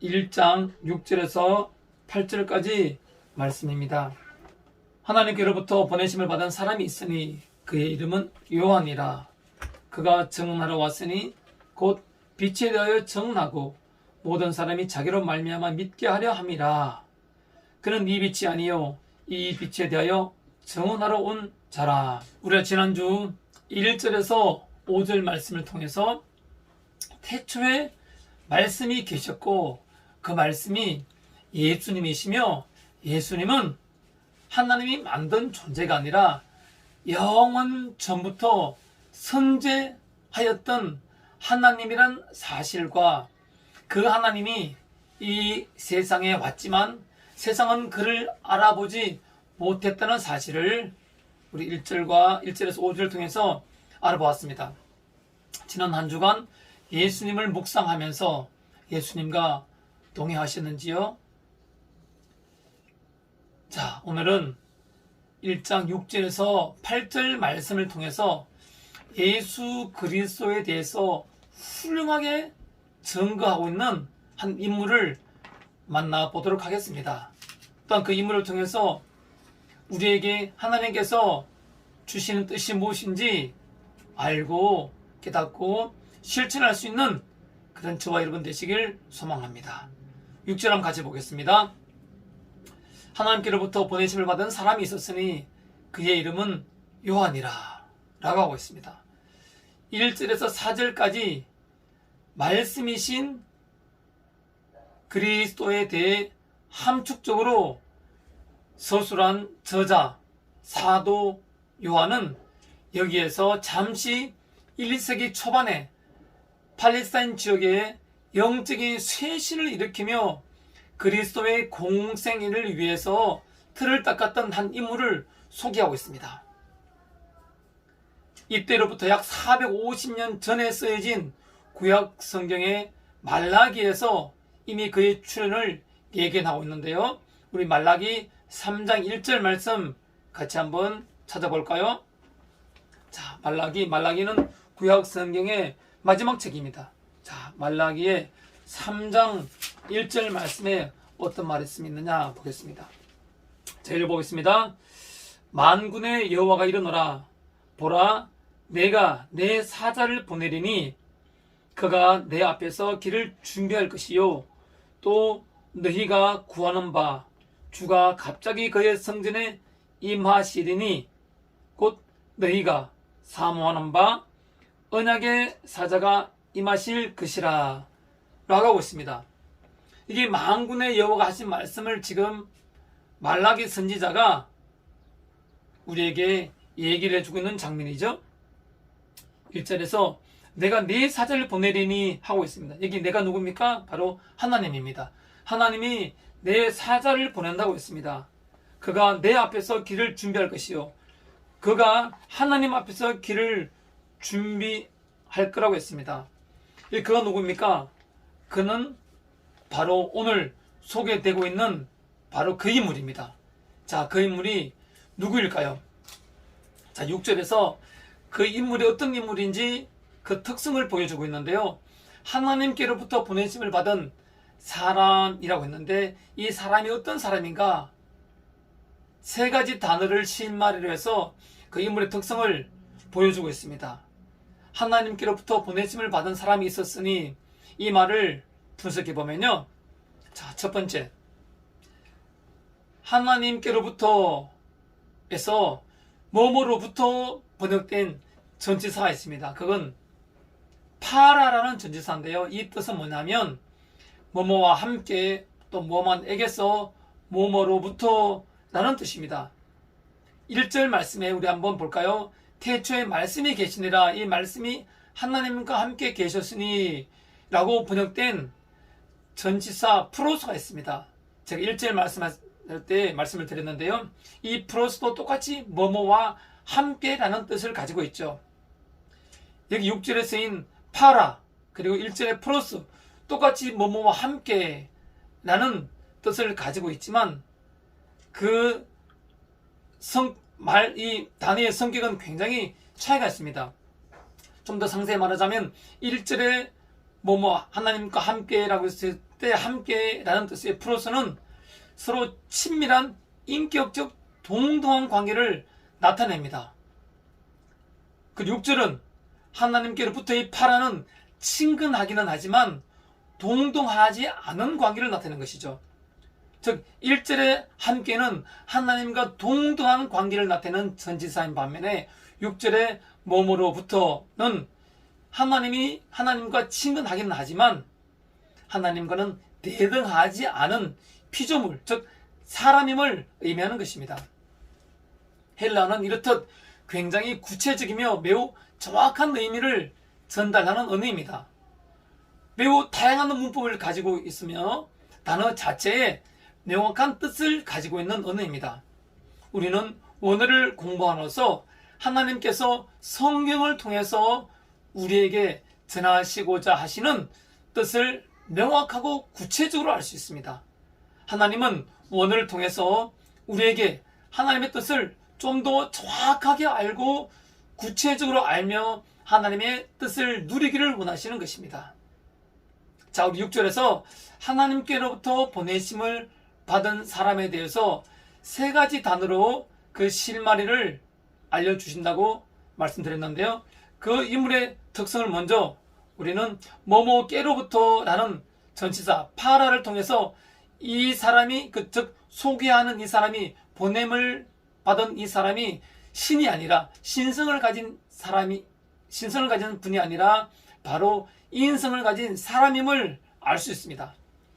1장 6절에서 8절까지 말씀입니다. 하나님께로부터 보내심을 받은 사람이 있으니 그의 이름은 요한이라. 그가 증언하러 왔으니 곧 빛에 대하여 증언하고 모든 사람이 자기로 말미암아 믿게 하려 함이라. 그는 이 빛이 아니요 이 빛에 대하여 증언하러 온 자라. 우리가 지난주 1절에서 5절 말씀을 통해서 태초에 말씀이 계셨고 그 말씀이 예수님이시며 예수님은 하나님이 만든 존재가 아니라 영원 전부터 선재하였던 하나님이란 사실과 그 하나님이 이 세상에 왔지만 세상은 그를 알아보지 못했다는 사실을 우리 1절에서 5절을 통해서 알아보았습니다. 지난 한 주간 예수님을 묵상하면서 예수님과 동행하셨는지요? 자, 오늘은 1장 6절에서 8절 말씀을 통해서 예수 그리스도에 대해서 훌륭하게 증거하고 있는 한 인물을 만나보도록 하겠습니다. 또한 그 인물을 통해서 우리에게 하나님께서 주시는 뜻이 무엇인지 알고 깨닫고 실천할 수 있는 그런 저와 여러분 되시길 소망합니다. 6절 한번 같이 보겠습니다. 하나님께로부터 보내심을 받은 사람이 있었으니 그의 이름은 요한이라 라고 하고 있습니다. 1절에서 4절까지 말씀이신 그리스도에 대해 함축적으로 서술한 저자 사도 요한은 여기에서 잠시 1, 2세기 초반에 팔레스타인 지역에 영적인 쇄신을 일으키며 그리스도의 공생애를 위해서 틀을 닦았던 한 인물을 소개하고 있습니다. 이때로부터 약 450년 전에 쓰여진 구약 성경의 말라기에서 이미 그의 출현을 예견하고 있는데요. 우리 말라기 3장 1절 말씀 같이 한번 찾아볼까요? 자, 말라기는 구약 성경의 마지막 책입니다. 자, 말라기의 3장 1절 말씀에 어떤 말씀이 있느냐 보겠습니다. 자, 읽어보겠습니다. 만군의 여호와가 이르노라. 보라, 내가 내 사자를 보내리니 그가 내 앞에서 길을 준비할 것이요 또 너희가 구하는 바 주가 갑자기 그의 성전에 임하시리니 곧 너희가 사모하는 바 언약의 사자가 임하실 것이라 라고 하고 있습니다. 이게 만군의 여호와가 하신 말씀을 지금 말라기 선지자가 우리에게 얘기를 해주고 있는 장면이죠. 1절에서 내가 네 사자를 보내리니 하고 있습니다. 여기 내가 누굽니까? 바로 하나님입니다. 하나님이 내 사자를 보낸다고 했습니다. 그가 내 앞에서 길을 준비할 것이요. 그가 하나님 앞에서 길을 준비할 거라고 했습니다. 그가 누굽니까? 그는 바로 오늘 소개되고 있는 바로 그 인물입니다. 자, 그 인물이 누구일까요? 자, 6절에서 그 인물이 어떤 인물인지 그 특성을 보여주고 있는데요. 하나님께로부터 보내심을 받은 사람이라고 했는데 이 사람이 어떤 사람인가? 세 가지 단어를 실마리로 해서 그 인물의 특성을 보여주고 있습니다. 하나님께로부터 보내심을 받은 사람이 있었으니 이 말을 분석해 보면요. 자, 첫 번째. 하나님께로부터 에서 뭐뭐로부터 번역된 전치사가 있습니다. 그건 파라라는 전치사인데요. 이 뜻은 뭐냐면 뭐뭐와 함께 또 뭐뭐만에게서 뭐뭐로부터 라는 뜻입니다. 1절 말씀에 우리 한번 볼까요? 태초에 말씀이 계시니라. 이 말씀이 하나님과 함께 계셨으니 라고 번역된 전치사 프로스가 있습니다. 제가 1절 말씀할 때 말씀을 드렸는데요. 이 프로스도 똑같이 뭐뭐와 함께 라는 뜻을 가지고 있죠. 여기 6절에 쓰인 파라 그리고 1절의 프로스 똑같이 뭐뭐와 함께 라는 뜻을 가지고 있지만 이 단어의 성격은 굉장히 차이가 있습니다. 좀 더 상세히 말하자면 1절에 하나님과 함께라고 했을 때 함께라는 뜻의 프로스는 서로 친밀한 인격적 동등한 관계를 나타냅니다. 그 6절은 하나님께로부터의 파라는 친근하기는 하지만 동등하지 않은 관계를 나타내는 것이죠. 즉 1절의 함께는 하나님과 동등한 관계를 나타내는 전치사인 반면에 6절의 몸으로부터는 하나님과 친근하기는 하지만 하나님과는 대등하지 않은 피조물, 즉 사람임을 의미하는 것입니다. 헬라어는 이렇듯 굉장히 구체적이며 매우 정확한 의미를 전달하는 언어입니다. 매우 다양한 문법을 가지고 있으며 단어 자체에 명확한 뜻을 가지고 있는 언어입니다. 우리는 원어를 공부함으로써 하나님께서 성경을 통해서 우리에게 전하시고자 하시는 뜻을 명확하고 구체적으로 알 수 있습니다. 하나님은 원어를 통해서 우리에게 하나님의 뜻을 좀 더 정확하게 알고 구체적으로 알며 하나님의 뜻을 누리기를 원하시는 것입니다. 자, 우리 6절에서 하나님께로부터 보내심을 받은 사람에 대해서 세 가지 단어로 그 실마리를 알려주신다고 말씀드렸는데요. 그 인물의 특성을 먼저 우리는 뭐뭐께로부터 라는 전치사 파라를 통해서 이 사람이 즉 소개하는 이 사람이 보냄을 받은 이 사람이 신이 아니라 신성을 가진 분이 아니라 바로 인성을 가진 사람임을 알 수 있습니다.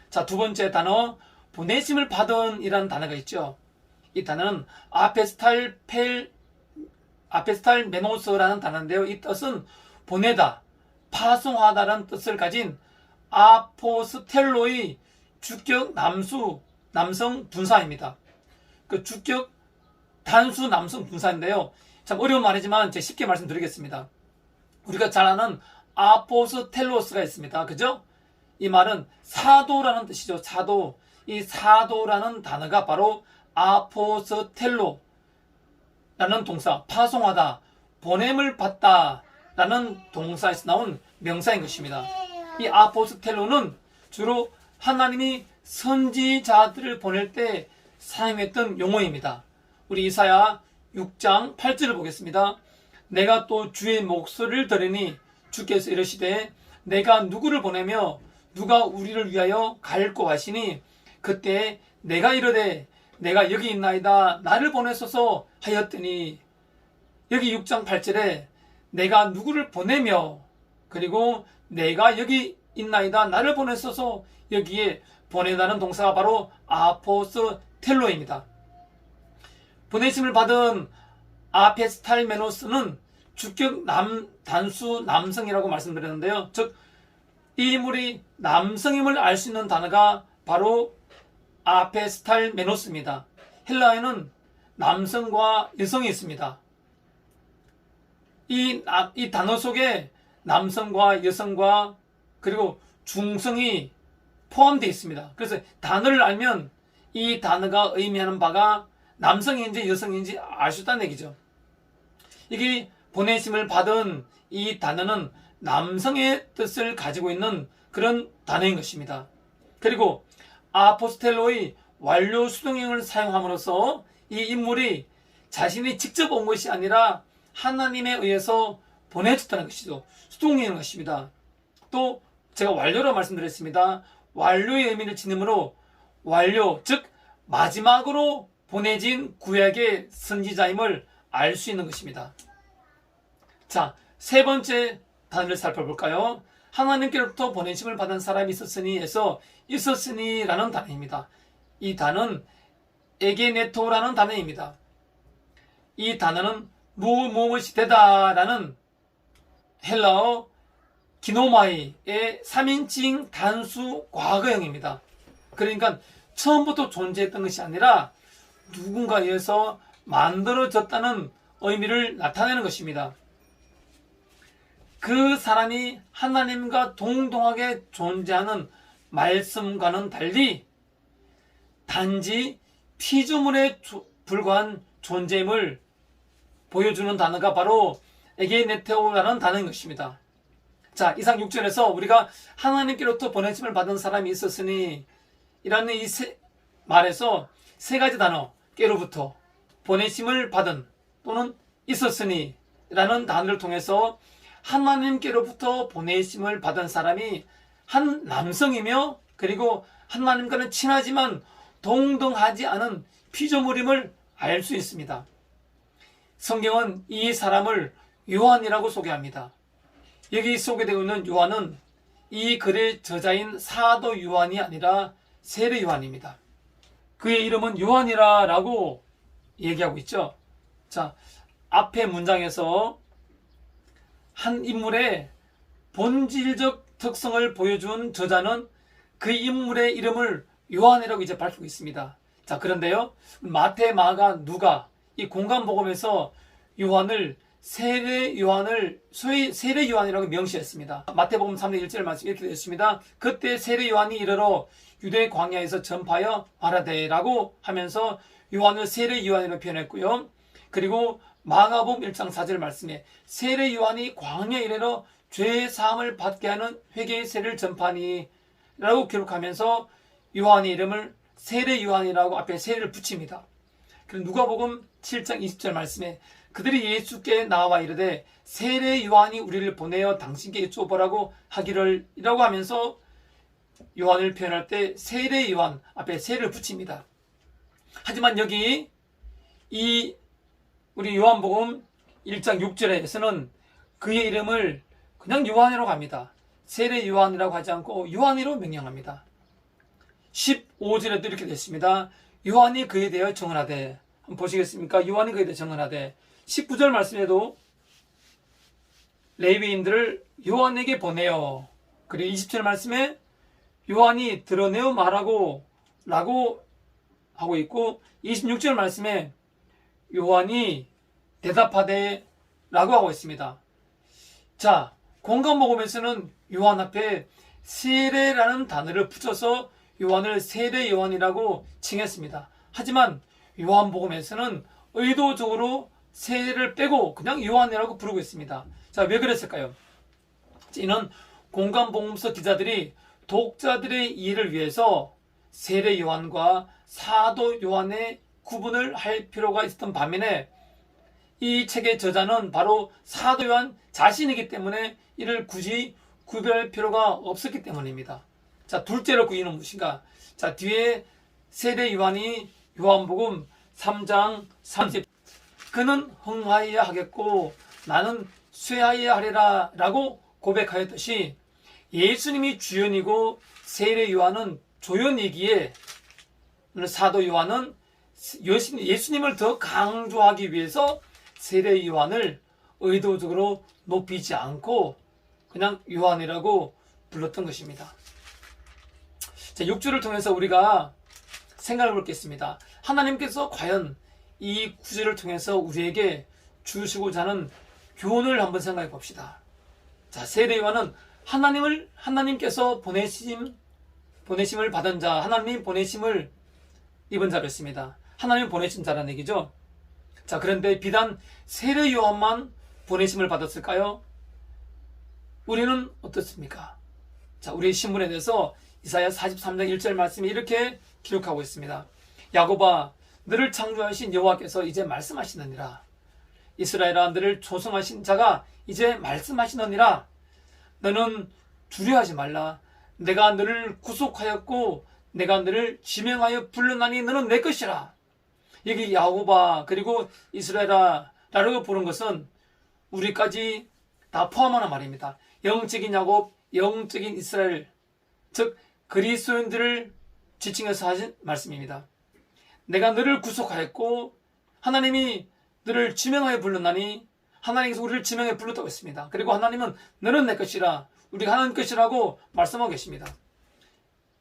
자, 두 번째 단어 보내심을 받은 이라는 단어가 있죠. 이 단어는 아페스탈 메노스라는 단어인데요. 이 뜻은 보내다, 파송하다라는 뜻을 가진 아포스텔로의 주격 남성 분사입니다. 그 주격 단수 남성 분사인데요. 참 어려운 말이지만 제가 쉽게 말씀드리겠습니다. 우리가 잘 아는 아포스텔로스가 있습니다. 그죠? 이 말은 사도라는 뜻이죠. 사도. 이 사도라는 단어가 바로 아포스텔로라는 동사, 파송하다, 보냄을 받다 라는 동사에서 나온 명사인 것입니다. 이 아포스텔로는 주로 하나님이 선지자들을 보낼 때 사용했던 용어입니다. 우리 이사야 6장 8절을 보겠습니다. 내가 또 주의 목소리를 들으니 주께서 이르시되 내가 누구를 보내며 누가 우리를 위하여 갈고 하시니 그때 내가 이르되 내가 여기 있나이다 나를 보내소서 하였더니 여기 6장 8절에 내가 누구를 보내며 그리고 내가 여기 있나이다 나를 보내소서 여기에 보내다는 동사가 바로 아포스텔로입니다. 보내심을 받은 아페스탈메노스는 주격 단수 남성이라고 말씀드렸는데요. 즉 이 인물이 남성임을 알 수 있는 단어가 바로 아페스탈메노스입니다. 헬라어에는 남성과 여성이 있습니다. 이 단어 속에 남성과 여성과 그리고 중성이 포함되어 있습니다. 그래서 단어를 알면 이 단어가 의미하는 바가 남성인지 여성인지 알 수 있다는 얘기죠. 이게 보내심을 받은 이 단어는 남성의 뜻을 가지고 있는 그런 단어인 것입니다. 그리고 아포스텔로의 완료 수동형을 사용함으로써 이 인물이 자신이 직접 온 것이 아니라 하나님에 의해서 보내졌다는 것이죠. 수동형인 것입니다. 또 제가 완료로 말씀드렸습니다. 완료의 의미를 지니므로 완료, 즉 마지막으로 보내진 구약의 선지자임을 알 수 있는 것입니다. 자, 세 번째 단어를 살펴볼까요? 하나님께로부터 보내심을 받은 사람이 있었으니에서 있었으니라는 단어입니다. 이 단어는 에게네토라는 단어입니다. 이 단어는 무엇이 되다라는 헬라어 기노마이의 3인칭 단수 과거형입니다. 그러니까 처음부터 존재했던 것이 아니라 누군가에 의해서 만들어졌다는 의미를 나타내는 것입니다. 그 사람이 하나님과 동등하게 존재하는 말씀과는 달리 단지 피조물에 불과한 존재임을 보여주는 단어가 바로 에게네테오라는 단어인 것입니다. 자, 이상 6절에서 우리가 하나님께로부터 보내심을 받은 사람이 있었으니 이라는 이 말에서 세 가지 단어, 깨로부터, 보내심을 받은 또는 있었으니 라는 단어를 통해서 하나님께로부터 보내심을 받은 사람이 한 남성이며 그리고 하나님과는 친하지만 동등하지 않은 피조물임을 알 수 있습니다. 성경은 이 사람을 요한이라고 소개합니다. 여기 소개되고 있는 요한은 이 글의 저자인 사도 요한이 아니라 세례 요한입니다. 그의 이름은 요한이라고 얘기하고 있죠. 자, 앞에 문장에서 한 인물의 본질적 특성을 보여준 저자는 그 인물의 이름을 요한이라고 이제 밝히고 있습니다. 자, 그런데요, 마태, 마가, 누가 이 공간복음에서 요한을 세례 요한이라고 명시했습니다. 마태복음 3장 1절 말씀 이렇게 되어 있습니다. 그때 세례 요한이 이르러 유대 광야에서 전파하여 말하되라고 하면서 요한을 세례 요한이라고 표현했고요. 그리고 마가복음 1장 4절 말씀에 세례 요한이 광야에 이르러 죄 사함을 받게 하는 회개의 세례를 전파하니 라고 기록하면서 요한의 이름을 세례 요한이라고 앞에 세례를 붙입니다. 그리고 누가복음 7장 20절 말씀에 그들이 예수께 나와 이르되 세례 요한이 우리를 보내어 당신께 여쭤보라고 하기를 이라고 하면서 요한을 표현할 때 세례 요한 앞에 세례를 붙입니다. 하지만 여기 이 우리 요한복음 1장 6절에서는 그의 이름을 그냥 요한이라고 합니다. 세례 요한이라고 하지 않고 요한이로 명령합니다. 15절에도 이렇게 됐습니다. 요한이 그에 대하여 증언하되, 한번 보시겠습니까? 요한이 그에 대하여 증언하되, 19절 말씀에도 레위인들을 요한에게 보내어, 그리고 20절 말씀에 요한이 드러내어 말하고 라고 하고 있고, 26절 말씀에 요한이 대답하되 라고 하고 있습니다. 자, 공간복음에서는 요한 앞에 세례라는 단어를 붙여서 요한을 세례 요한이라고 칭했습니다. 하지만 요한복음에서는 의도적으로 세례를 빼고 그냥 요한이라고 부르고 있습니다. 자, 왜 그랬을까요? 이는 공간복음서 기자들이 독자들의 이해를 위해서 세례 요한과 사도 요한의 구분을 할 필요가 있었던 반면에 이 책의 저자는 바로 사도 요한 자신이기 때문에 이를 굳이 구별할 필요가 없었기 때문입니다. 자, 둘째로 그 이유는 무엇인가? 자, 뒤에 세례 요한이 요한복음 3장 30 그는 흥하여야 하겠고 나는 쇠하여야 하리라 라고 고백하였듯이 예수님이 주연이고 세례 요한은 조연이기에 사도 요한은 예수님을 더 강조하기 위해서 세례 요한을 의도적으로 높이지 않고 그냥 요한이라고 불렀던 것입니다. 자, 6절을 통해서 우리가 생각해 보겠습니다. 하나님께서 과연 이 구절을 통해서 우리에게 주시고자 하는 교훈을 한번 생각해 봅시다. 자, 세례 요한은 하나님께서 보내심을 받은 자, 하나님 보내심을 입은 자였습니다. 하나님 보내신 자라는 얘기죠. 자, 그런데 비단 세례 요한만 보내심을 받았을까요? 우리는 어떻습니까? 자, 우리 신문에 대해서 이사야 43장 1절 말씀이 이렇게 기록하고 있습니다. 야곱아, 너를 창조하신 여호와께서 이제 말씀하시느니라. 이스라엘아, 너를 조성하신 자가 이제 말씀하시느니라. 너는 두려워하지 말라. 내가 너를 구속하였고 내가 너를 지명하여 불렀나니 너는 내 것이라. 여기 야곱아 그리고 이스라엘아 라고 부른 것은 우리까지 다 포함하는 말입니다. 영적인 야곱, 영적인 이스라엘, 즉 그리스도인들을 지칭해서 하신 말씀입니다. 내가 너를 구속하였고 하나님이 너를 지명하여 불렀나니 하나님께서 우리를 지명해 불렀다고 했습니다. 그리고 하나님은 너는 내 것이라, 우리가 하나님 것이라고 말씀하고 계십니다.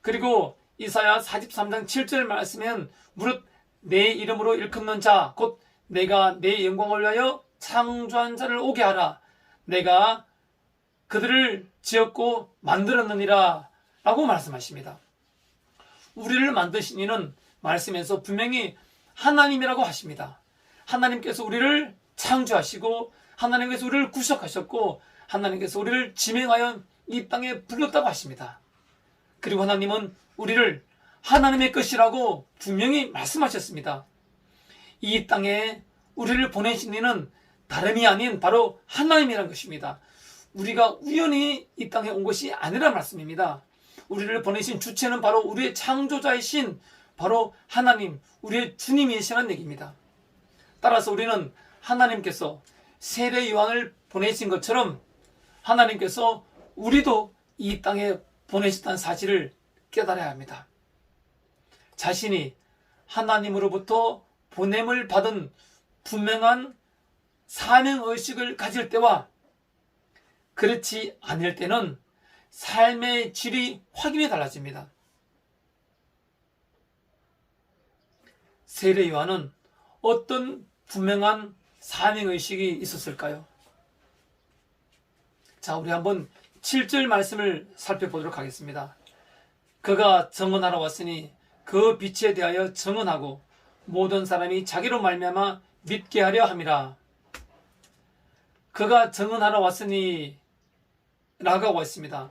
그리고 이사야 43장 7절 말씀엔 무릇 내 이름으로 일컫는 자, 곧 내가 내 영광을 위하여 창조한 자를 오게 하라. 내가 그들을 지었고 만들었느니라 라고 말씀하십니다. 우리를 만드신 이는 말씀에서 분명히 하나님이라고 하십니다. 하나님께서 우리를 창조하시고 하나님께서 우리를 구속하셨고 하나님께서 우리를 지명하여 이 땅에 불렀다고 하십니다. 그리고 하나님은 우리를 하나님의 것이라고 분명히 말씀하셨습니다. 이 땅에 우리를 보내신 이는 다름이 아닌 바로 하나님이라는 것입니다. 우리가 우연히 이 땅에 온 것이 아니란 말씀입니다. 우리를 보내신 주체는 바로 우리의 창조자이신 바로 하나님, 우리의 주님이시라는 얘기입니다. 따라서 우리는 하나님께서 세례 요한을 보내신 것처럼 하나님께서 우리도 이 땅에 보내셨다는 사실을 깨달아야 합니다. 자신이 하나님으로부터 보냄을 받은 분명한 사명의식을 가질 때와 그렇지 않을 때는 삶의 질이 확연히 달라집니다. 세례 요한은 어떤 분명한 사명의식이 있었을까요? 자, 우리 한번 7절 말씀을 살펴보도록 하겠습니다. 그가 증언하러 왔으니 그 빛에 대하여 증언하고 모든 사람이 자기로 말미암아 믿게 하려 함이라. 그가 증언하러 왔으니 라고 하고 있습니다.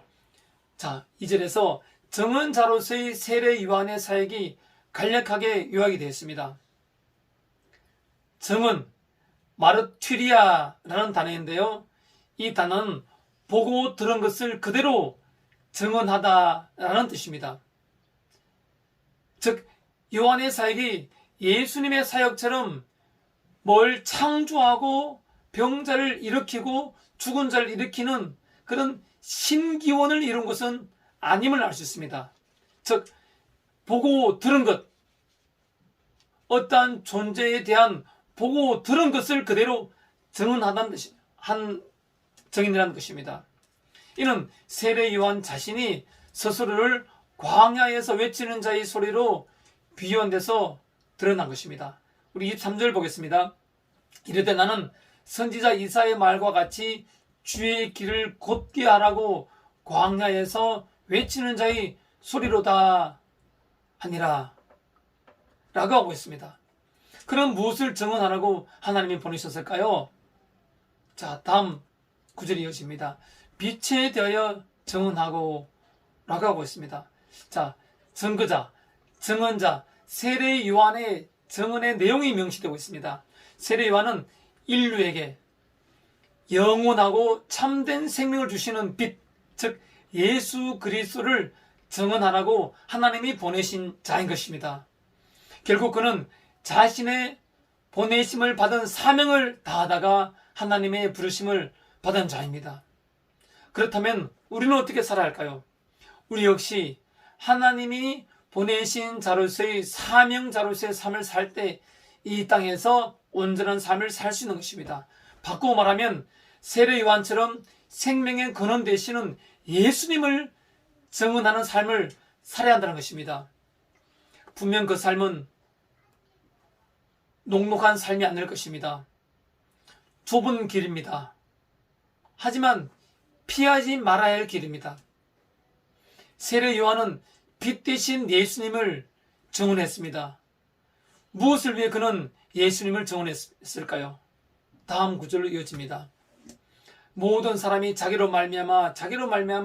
자, 2절에서 증언자로서의 세례 요한의 사역이 간략하게 요약이 되어 있습니다. 증언, 마르튀리아라는 단어인데요. 이 단어는 보고 들은 것을 그대로 증언하다라는 뜻입니다. 즉, 요한의 사역이 예수님의 사역처럼 뭘 창조하고 병자를 일으키고 죽은 자를 일으키는 그런 신기원을 이룬 것은 아님을 알 수 있습니다. 즉, 보고 들은 것, 어떠한 존재에 대한 보고 들은 것을 그대로 증언하다는 뜻이 한 증인이라는 것입니다. 이는 세례 요한 자신이 스스로를 광야에서 외치는 자의 소리로 비유한데서 드러난 것입니다. 우리 23절 보겠습니다. 이르되 나는 선지자 이사야의 말과 같이 주의 길을 곧게 하라고 광야에서 외치는 자의 소리로다 하니라 라고 하고 있습니다. 그럼 무엇을 증언하라고 하나님이 보내셨을까요? 자, 다음 구절이 이어집니다. 빛에 대하여 증언하고 라고 하고 있습니다. 자, 증거자, 증언자, 세례 요한의 증언의 내용이 명시되고 있습니다. 세례 요한은 인류에게 영원하고 참된 생명을 주시는 빛, 즉 예수 그리스도를 증언하라고 하나님이 보내신 자인 것입니다. 결국 그는 자신의 보내심을 받은 사명을 다하다가 하나님의 부르심을 받은 자입니다. 그렇다면 우리는 어떻게 살아야 할까요? 우리 역시 하나님이 보내신 자로서의 사명자로서의 삶을 살 때 이 땅에서 온전한 삶을 살 수 있는 것입니다. 바꾸어 말하면 세례 요한처럼 생명의 근원 되시는 예수님을 증언하는 삶을 살아야 한다는 것입니다. 분명 그 삶은 녹록한 삶이 아닐 것입니다. 좁은 길입니다. 하지만 피하지 말아야 할 길입니다. 세례 요한은 빛 대신 예수님을 증언했습니다. 무엇을 위해 그는 예수님을 증언했을까요? 다음 구절로 이어집니다. 모든 사람이 자기로 말미암아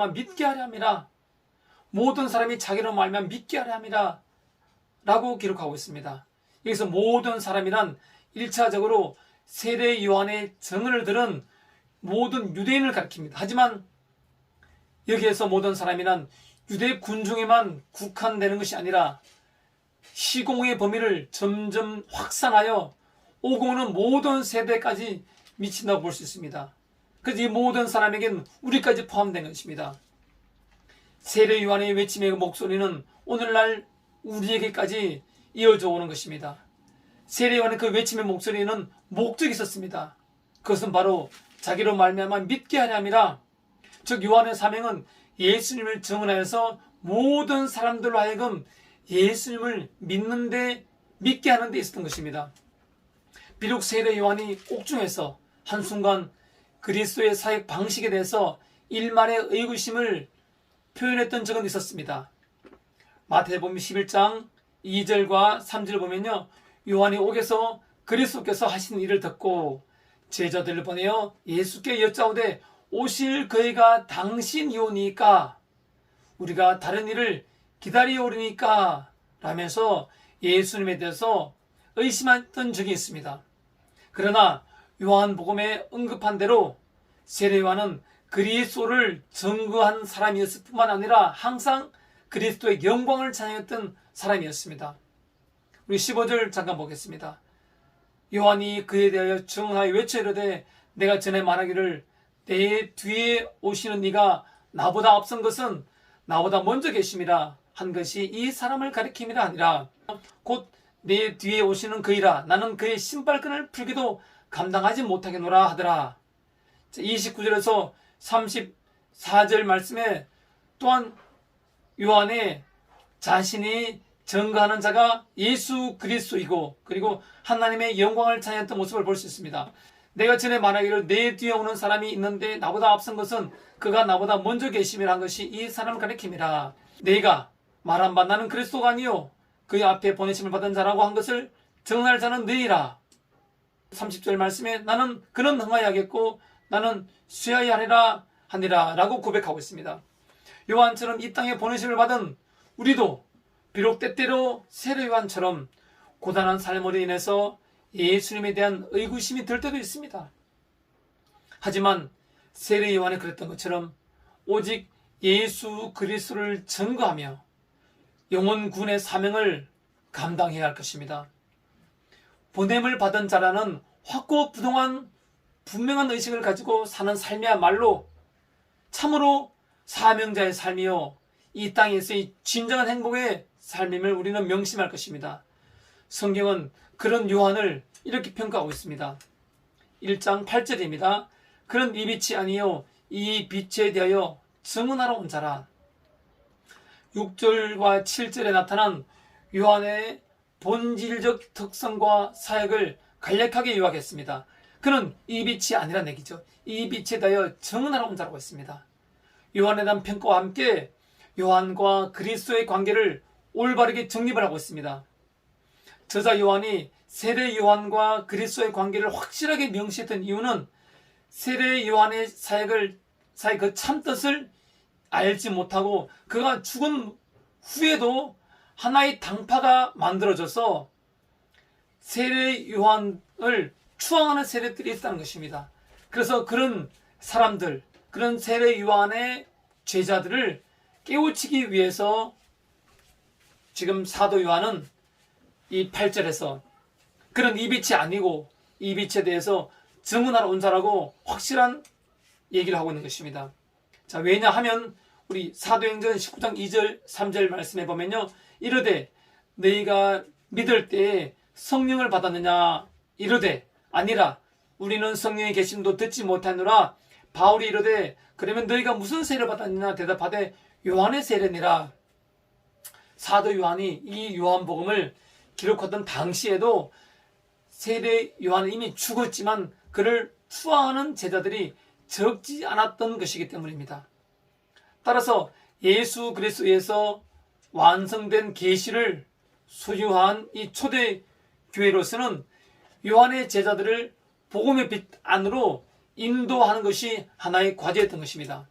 믿게 하려 함이라. 모든 사람이 자기로 말미암아 믿게 하려 함이라 라고 기록하고 있습니다. 여기서 모든 사람이란 1차적으로 세례 요한의 증언을 들은 모든 유대인을 가리킵니다. 하지만 여기에서 모든 사람이란 유대 군중에만 국한되는 것이 아니라 시공의 범위를 점점 확산하여 오고 오는 모든 세대까지 미친다고 볼 수 있습니다. 그래서 이 모든 사람에겐 우리까지 포함된 것입니다. 세례 요한의 외침의 목소리는 오늘날 우리에게까지 이어져 오는 것입니다. 세례 요한의 그 외침의 목소리는 목적이 있었습니다. 그것은 바로 자기로 말미암아 믿게 하려 함이라. 즉 요한의 사명은 예수님을 증언하여서 모든 사람들로 하여금 예수님을 믿게 하는 데 있었던 것입니다. 비록 세례 요한이 옥중에서 한순간 그리스도의 사역 방식에 대해서 일말의 의구심을 표현했던 적은 있었습니다. 마태복음 11장 2절과 3절을 보면요, 요한이 옥에서 그리스도께서 하신 일을 듣고 제자들을 보내어 예수께 여짜오되 오실 그이가 당신이 오니까 우리가 다른 일을 기다려오리니까 라면서 예수님에 대해서 의심했던 적이 있습니다. 그러나 요한복음에 언급한 대로 세례 요한은 그리스도를 증거한 사람이었을 뿐만 아니라 항상 그리스도의 영광을 찬양했던 사람이었습니다. 우리 15절 잠깐 보겠습니다. 요한이 그에 대하여 증언하여 외쳐 이르되 내가 전에 말하기를 내 뒤에 오시는 네가 나보다 앞선 것은 나보다 먼저 계심이라 한 것이 이 사람을 가리킴이라 아니라 곧 내 뒤에 오시는 그이라 나는 그의 신발끈을 풀기도 감당하지 못하겠노라 하더라. 29절에서 34절 말씀에 또한 요한의 자신이 증거하는 자가 예수 그리스도이고 그리고 하나님의 영광을 찬양했던 모습을 볼 수 있습니다. 내가 전에 말하기를 내 뒤에 오는 사람이 있는데 나보다 앞선 것은 그가 나보다 먼저 계심이라 한 것이 이 사람을 가리킴이라. 내가 말한 바 나는 그리스도가 아니요 그의 앞에 보내심을 받은 자라고 한 것을 증언할 자는 너희라. 30절 말씀에 나는 그는 흥하여야겠고 나는 쉬어야 하니라 라고 고백하고 있습니다. 요한처럼 이 땅에 보내심을 받은 우리도 비록 때때로 세례 요한처럼 고단한 삶으로 인해서 예수님에 대한 의구심이 들 때도 있습니다. 하지만 세례 요한이 그랬던 것처럼 오직 예수 그리스도를 증거하며 영혼군의 사명을 감당해야 할 것입니다. 보냄을 받은 자라는 확고부동한 분명한 의식을 가지고 사는 삶이야말로 참으로 사명자의 삶이요 이 땅에서의 진정한 행복의 삶임을 우리는 명심할 것입니다. 성경은 그런 요한을 이렇게 평가하고 있습니다. 1장 8절입니다. 그는 이 빛이 아니요 이 빛에 대하여 증언하러 온 자라. 6절과 7절에 나타난 요한의 본질적 특성과 사역을 간략하게 요약했습니다. 그는 이 빛이 아니란 얘기죠. 이 빛에 대하여 증언하러 온 자라고 했습니다. 요한에 대한 평가와 함께 요한과 그리스도의 관계를 올바르게 정립을 하고 있습니다. 저자 요한이 세례 요한과 그리스도의 관계를 확실하게 명시했던 이유는 세례 요한의 사역 그 참뜻을 알지 못하고 그가 죽은 후에도 하나의 당파가 만들어져서 세례 요한을 추앙하는 세력들이 있다는 것입니다. 그래서 그런 사람들, 그런 세례 요한의 제자들을 깨우치기 위해서 지금 사도 요한은 이 8절에서 그런 이 빛이 아니고 이 빛에 대해서 증언하러 온 자라고 확실한 얘기를 하고 있는 것입니다. 자, 왜냐하면 우리 사도행전 19장 2절 3절 말씀에 보면요, 이르되 너희가 믿을 때에 성령을 받았느냐 이르되 아니라 우리는 성령의 계심도 듣지 못하노라. 바울이 이르되 그러면 너희가 무슨 세례를 받았느냐 대답하되 요한의 세례니라. 사도 요한이 이 요한복음을 기록하던 당시에도 세례 요한은 이미 죽었지만 그를 추앙하는 제자들이 적지 않았던 것이기 때문입니다. 따라서 예수 그리스도에서 완성된 계시를 소유한 이 초대 교회로서는 요한의 제자들을 복음의 빛 안으로 인도하는 것이 하나의 과제였던 것입니다.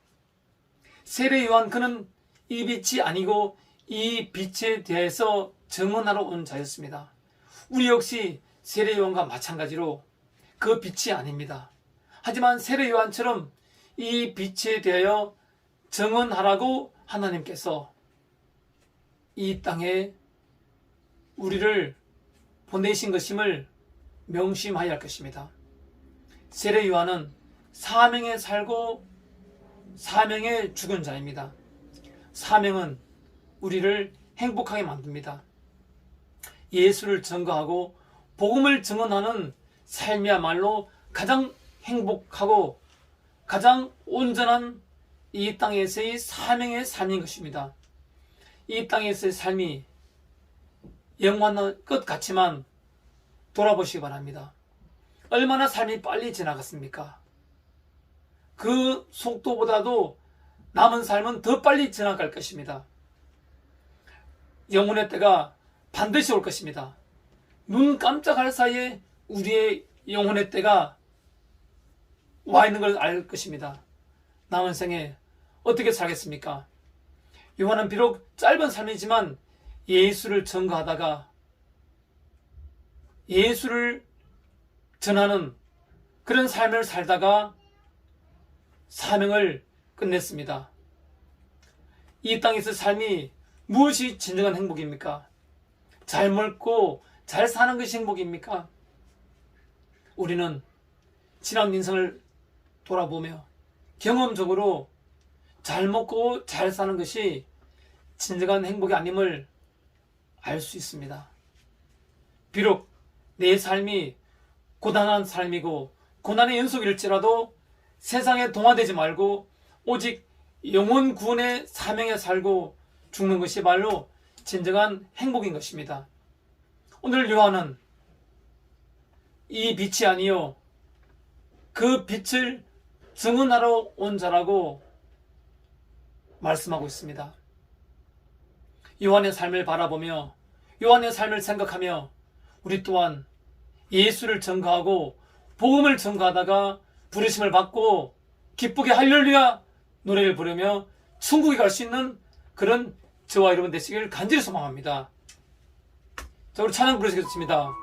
세례 요한 그는 이 빛이 아니고 이 빛에 대해서 증언하러 온 자였습니다. 우리 역시 세례 요한과 마찬가지로 그 빛이 아닙니다. 하지만 세례 요한처럼 이 빛에 대하여 증언하라고 하나님께서 이 땅에 우리를 보내신 것임을 명심하여야 할 것입니다. 세례 요한은 사명에 살고 사명에 죽은 자입니다. 사명은 우리를 행복하게 만듭니다. 예수를 증거하고 복음을 증언하는 삶이야말로 가장 행복하고 가장 온전한 이 땅에서의 사명의 삶인 것입니다. 이 땅에서의 삶이 영원한 것 같지만 돌아보시기 바랍니다. 얼마나 삶이 빨리 지나갔습니까? 그 속도보다도 남은 삶은 더 빨리 지나갈 것입니다. 영혼의 때가 반드시 올 것입니다. 눈 깜짝할 사이에 우리의 영혼의 때가 와 있는 걸 알 것입니다. 남은 생에 어떻게 살겠습니까? 요한은 비록 짧은 삶이지만 예수를 전가하다가 예수를 전하는 그런 삶을 살다가 사명을 끝냈습니다. 이 땅에서 삶이 무엇이 진정한 행복입니까? 잘 먹고 잘 사는 것이 행복입니까? 우리는 지난 인생을 돌아보며 경험적으로 잘 먹고 잘 사는 것이 진정한 행복이 아님을 알 수 있습니다. 비록 내 삶이 고단한 삶이고 고난의 연속일지라도 세상에 동화되지 말고 오직 영혼 구원의 사명에 살고 죽는 것이 말로 진정한 행복인 것입니다. 오늘 요한은 이 빛이 아니요 그 빛을 증언하러 온 자라고 말씀하고 있습니다. 요한의 삶을 바라보며 요한의 삶을 생각하며 우리 또한 예수를 전가하고 복음을 전가하다가 부르심을 받고 기쁘게 할렐루야 노래를 부르며 천국에 갈 수 있는 그런 저와 여러분 되시길 간절히 소망합니다. 자, 우리 찬양 부르시겠습니다.